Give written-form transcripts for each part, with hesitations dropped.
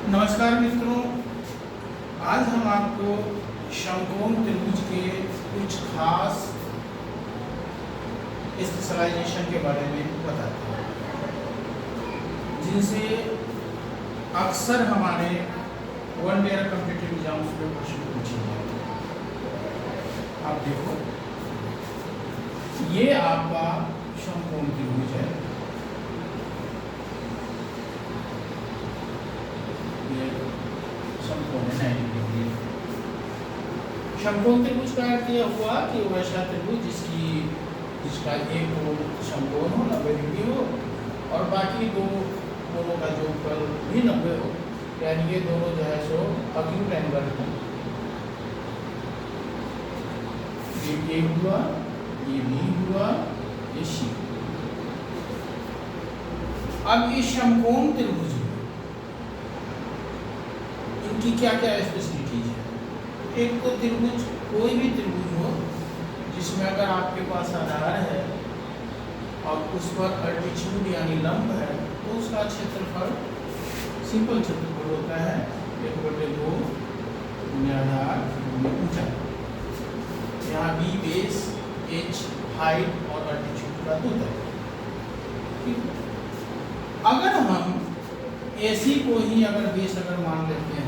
नमस्कार मित्रों, आज हम आपको समकोण त्रिभुज के कुछ खास स्पेशलाइजेशन के बारे में बताते हैं, जिनसे अक्सर हमारे वन ईयर कॉम्पिटिटिव एग्जाम्स में प्रश्न पूछे जाते हैं। आप देखो, ये आपका समकोण त्रिभुज है। समकोण त्रिभुज का अर्थ यह हुआ कि वैसा त्रिभुज जिसका एक कोण समकोण हो, 90 डिग्री हो, और बाकी दो कोणों का जोड़फल भी 90 हो, यानी ये दोनों जो है सो अक्यूट एंगल है। ये हुआ, ये बी हुआ, ये सी। अब इस समकोण त्रिभुज में इनकी क्या क्या स्पेशलिटीज है। एक तो त्रिभुज, कोई भी त्रिभुज हो जिसमें अगर आपके पास आधार है और उस पर अल्टीट्यूड यानी लंब है, तो उसका क्षेत्रफल सिंपल क्षेत्रफल होता है 1/2 आधार ऊंचाई। यहाँ बी बेस, एच हाइट और अल्टीट्यूड का दूर है। अगर हम एसी को ही अगर बेस अगर मान लेते हैं,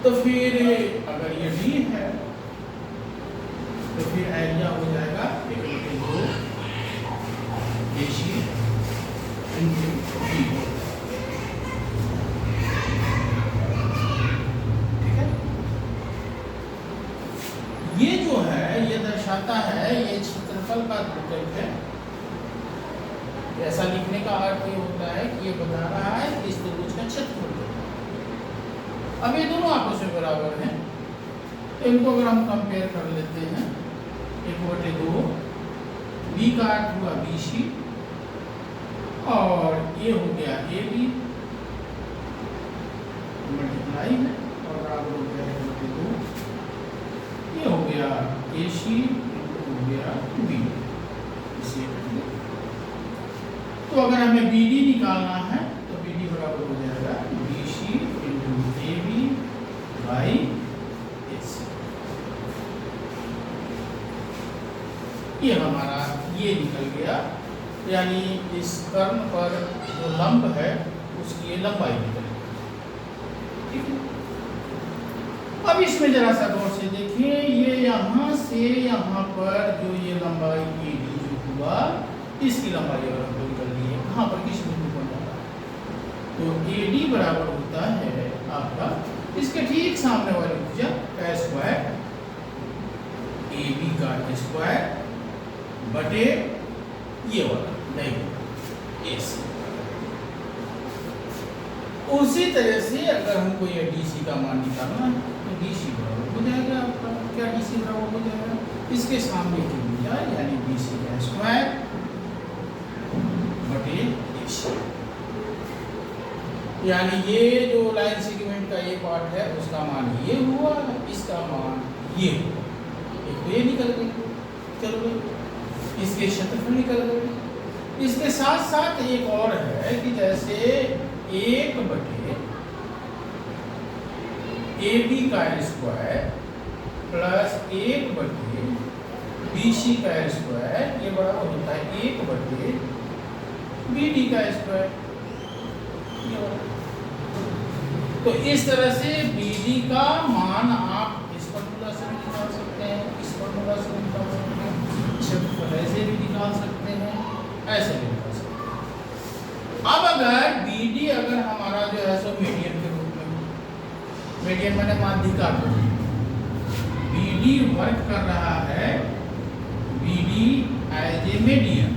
तो फिर अगर ये डी है तो फिर एरिया हो जाएगा 1/2 एसी इंटू डी। ठीक है, ये जो है ये दर्शाता है ये क्षेत्रफल का द्योतक है। ऐसा लिखने का अर्थ ये होता है कि ये बता रहा है कि इस त्रिभुज का क्षेत्रफल। अब ये दोनों आपस में बराबर हैं, तो इनको अगर हम कंपेयर कर लेते हैं, 1/2 बी का अर्थ हुआ बी सी और ये हो गया ए बी मल्टीप्लाई है और बराबर हो गया 1/2, ये हो गया ए सी हो गया बी। इसे तो अगर हमें बी डी निकालना है तो बी डी बराबर हो जाएगा B C into A B by S. ये हमारा ये निकल गया, यानी इस कर्ण पर जो लंब है उसकी ये लंबाई निकल गई। ठीक है, अब इसमें जरा सा गौर से देखिए, ये यहाँ से यहाँ पर जो ये लंबाई ए डी जो हुआ, इसकी लंबाई अगर हम कर लिए कहाँ पर किस बिंदु पर जाता है, तो ए डी बराबर होता है आपका इसके ठीक सामने वाली भुजा का स्क्वायर, ए बी का स्क्वायर बटे ये वाला नहीं ए सी। उसी तरह से अगर हमको ये डी सी का मान निकालना है तो डी सी बराबर हो जाएगा आपका, क्या डी सी बराबर हो जाएगा, इसके सामने की भुजा यानी बी सी का स्क्वायर बटे ए सी। यानी ये जो लाइन सेगमेंट का ये पार्ट है उसका मान ये हुआ, इसका मान ये हुआ, एक तो ये निकल गई, चलो भाई इसके क्षेत्रफल निकल गए। इसके साथ साथ एक और है कि जैसे 1/a बी का स्क्वायर प्लस 1/b सी का स्क्वायर, ये बराबर होता है 1/bd का स्क्वायर। तो इस तरह से BD का मान आप इस फॉर्मूला से भी निकाल सकते हैं, इस फॉर्मूला से भी निकाल सकते हैं, क्षेत्रफल ऐसे भी निकाल सकते हैं, ऐसे भी निकाल सकते हैं। अब अगर BD अगर हमारा जो है सो मीडियन के रूप में, मीडियन मैंने माध्यिका को, BD वर्क कर रहा है, BD as a median,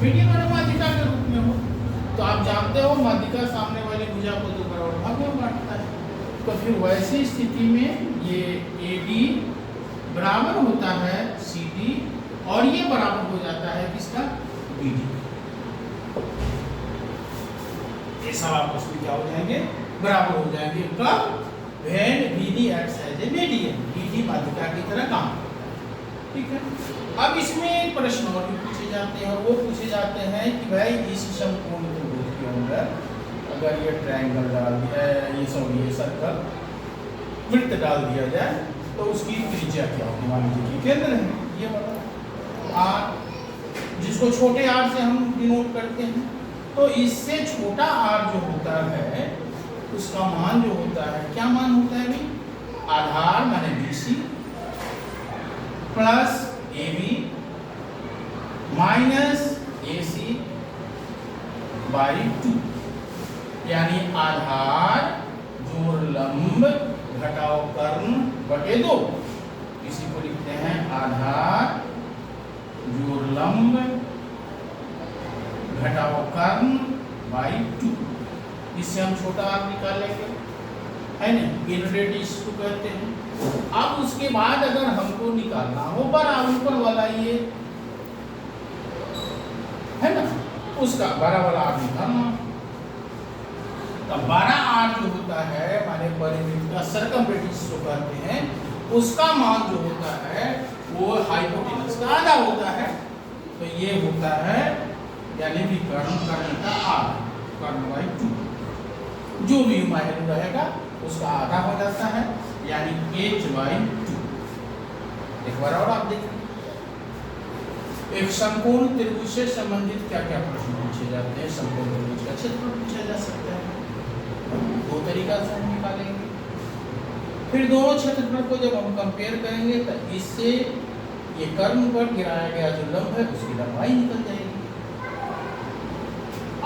median मैंने माध्यिका के रूप में हो, तो आप जानते हो माध्यिका सामने वाली भुजा को दो बराबर भाग में बांटता है। तो फिर वैसी स्थिति में ये AD बराबर होता है CD और ये बराबर हो जाता है किसका, BD। ये सब आपस में क्या हो जाएंगे, बराबर हो जाएंगे। कब, when BD acts as a median, BD माध्यिका की तरह काम करता है। ठीक है। अब इसमें एक प्रश्न और भी पूछे जाते हैं, वो पूछे जाते हैं कि भाई इस समकोण त्रिभुज के अंदर अगर ये ट्रायंगल डाल दिया है, ये सर्कल वृत्त डाल दिया जाए तो उसकी त्रिज्या क्या होगी। मान लीजिए केंद्र है ये वाला आर, जिसको छोटे आर से हम डिनोट करते हैं, तो इससे छोटा आर जो होता है उसका मान जो होता है, क्या मान होता है भाई, आधार माने BC plus AB minus AC by 2, यानी आधार जोड़ लंब घटाओ कर्ण बटे 2। इसी को लिखते हैं आधार जोड़ लंब घटाओ कर्ण बाई 2। इससे हम छोटा आर निकालेंगे, है ना, यूनिट इसको कहते हैं। अब उसके बाद अगर हमको निकालना हो बड़ा ऊपर वाला ये है ना, उसका बड़ा वाला आर निकालना, तो बड़ा आर जो होता है माने परिमित का सर्कमफ्रेंस जो कहते हैं, उसका मान जो होता है वो हाइपोटेनस का आधा होता है। तो ये होता है यानी कि कर्ण का आर, कर्ण बाई 2, जो भी वैल्यू रहेगा उसका आधा हो जाता है, यानी h/2। एक बार और आप देखें, एक समकोण त्रिभुज से संबंधित क्या क्या प्रश्न पूछे जाते हैं। समकोण त्रिभुज का क्षेत्रफल पूछा जा सकता है, दो तरीका से हम निकालेंगे। फिर दोनों क्षेत्रफल को जब हम कंपेयर करेंगे तो इससे ये कर्ण पर गिराया गया जो लंब है उसकी लंबाई निकल जाएगी।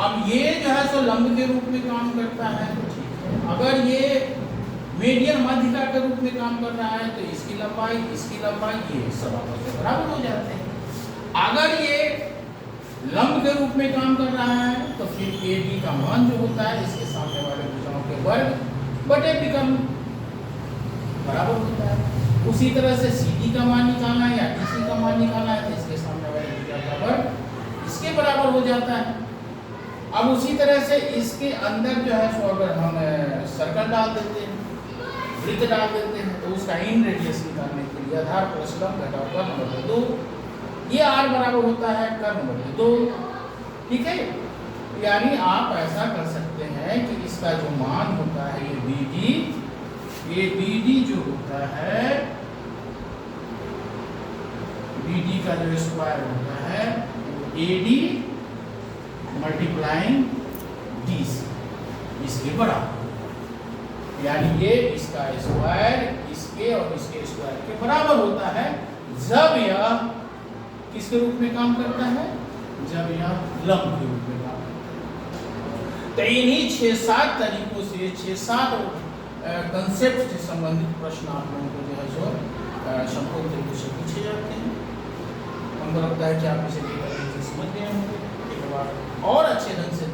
अब ये जो है सो लंब के रूप में काम करता है, तो ठीक है। अगर ये मीडियन माध्यिका के रूप में काम कर रहा है तो इसकी लंबाई ये सब आपस में बराबर हो जाते हैं। अगर ये लंब के रूप में काम कर रहा है तो फिर AB का मान जो होता है इसके सामने वाले भुजाओं के वर्ग बटे विकर्ण बराबर होता है। उसी तरह से CD का मान निकालना है या DC का मान निकालना है तो इसके सामने वाले भुजा का वर्ग इसके बराबर हो जाता है। अब उसी तरह से इसके अंदर जो है सो अगर हम सर्कल डाल देते हैं, वृत्त डाल देते हैं, तो उसका इन रेडियस निकालने के लिए आधार प्लस लंब घटाओ कर्ण बटे 2, ये R बराबर होता है कर्ण बटे 2, ठीक है। यानी आप ऐसा कर सकते हैं कि इसका जो मान होता है ये BD जो होता है, BD का जो स्क्वायर होता है AD मल्टीप्लाइंग DC इसके बराबर, यानी ये इसका स्क्वायर इसके और इसके स्क्वायर के बराबर होता है जब यह किसके रूप में काम करता है, जब यह लंब के रूप में काम करता है। तो इन्हीं 6-7 तरीकों से 6-7 कंसेप्ट से संबंधित प्रश्न आप लोगों को जो है सो समकोण त्रिभुज से पूछे जाते हैं। हमको लगता है कि आप इसे समझ गए होंगे। एक बार और अच्छे ढंग से